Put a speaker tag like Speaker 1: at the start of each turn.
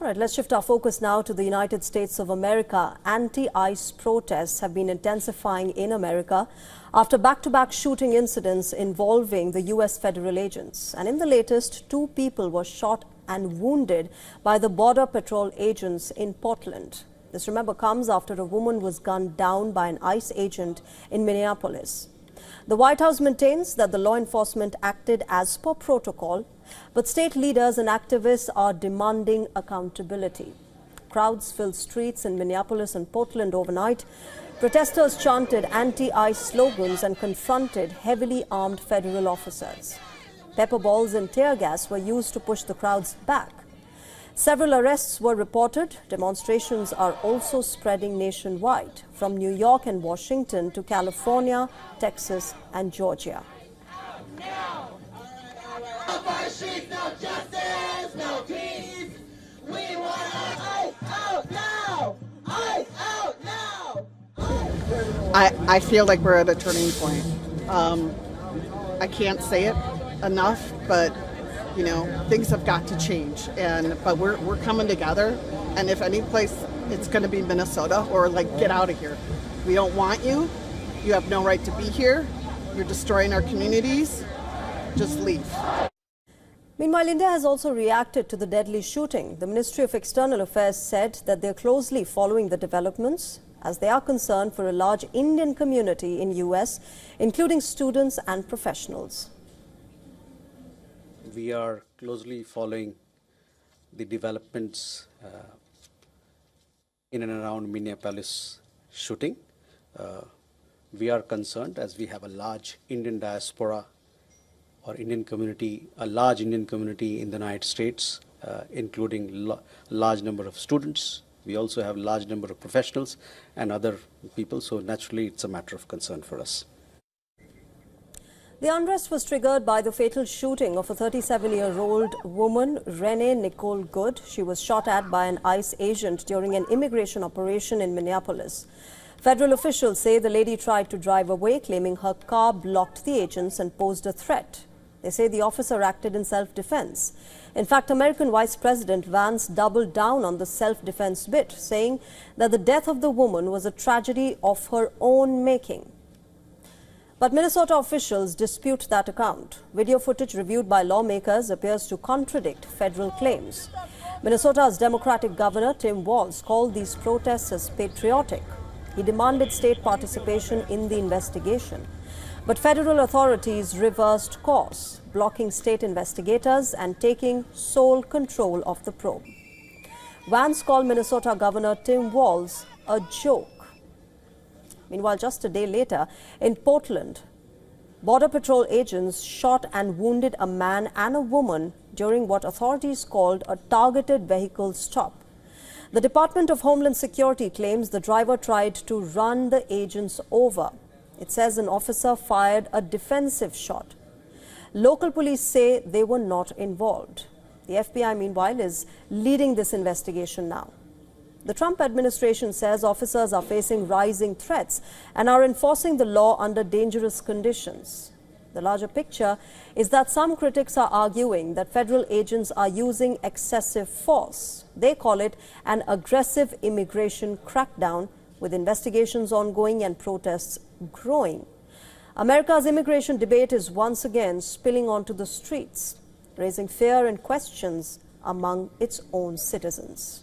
Speaker 1: All right, let's shift our focus now to the United States of America. Anti-ICE protests have been intensifying in America after back-to-back shooting incidents involving the U.S. federal agents. And in the latest, 2 people were shot and wounded by the Border Patrol agents in Portland. This, remember, comes after a woman was gunned down by an ICE agent in Minneapolis. The White House maintains that the law enforcement acted as per protocol, but state leaders and activists are demanding accountability. Crowds filled streets in Minneapolis and Portland overnight. Protesters chanted anti-ICE slogans and confronted heavily armed federal officers. Pepper balls and tear gas were used to push the crowds back. Several arrests were reported. Demonstrations are also spreading nationwide, from New York and Washington to California, Texas, and Georgia.
Speaker 2: I feel like we're at a turning point. I can't say it enough, but you know, things have got to change, but we're coming together, and if any place, it's going to be Minnesota, or like, get out of here. We don't want you. You have no right to be here. You're destroying our communities. Just leave.
Speaker 1: Meanwhile, India has also reacted to the deadly shooting. The Ministry of External Affairs said that they're closely following the developments, as they are concerned for a large Indian community in US, including students and professionals.
Speaker 3: We are closely following the developments in and around Minneapolis shooting. We are concerned, as we have a large Indian diaspora or Indian community, a large Indian community in the United States, including a large number of students. We also have a large number of professionals and other people, so naturally it's a matter of concern for us.
Speaker 1: The unrest was triggered by the fatal shooting of a 37-year-old woman, Renee Nicole Good. She was shot at by an ICE agent during an immigration operation in Minneapolis. Federal officials say the lady tried to drive away, claiming her car blocked the agents and posed a threat. They say the officer acted in self-defense. In fact, American Vice President Vance doubled down on the self-defense bit, saying that the death of the woman was a tragedy of her own making. But Minnesota officials dispute that account. Video footage reviewed by lawmakers appears to contradict federal claims. Minnesota's Democratic Governor Tim Walz called these protests as patriotic. He demanded state participation in the investigation. But federal authorities reversed course, blocking state investigators and taking sole control of the probe. Vance called Minnesota Governor Tim Walz a joke. Meanwhile, just a day later, in Portland, Border Patrol agents shot and wounded a man and a woman during what authorities called a targeted vehicle stop. The Department of Homeland Security claims the driver tried to run the agents over. It says an officer fired a defensive shot. Local police say they were not involved. The FBI, meanwhile, is leading this investigation now. The Trump administration says officers are facing rising threats and are enforcing the law under dangerous conditions. The larger picture is that some critics are arguing that federal agents are using excessive force. They call it an aggressive immigration crackdown, with investigations ongoing and protests growing. America's immigration debate is once again spilling onto the streets, raising fear and questions among its own citizens.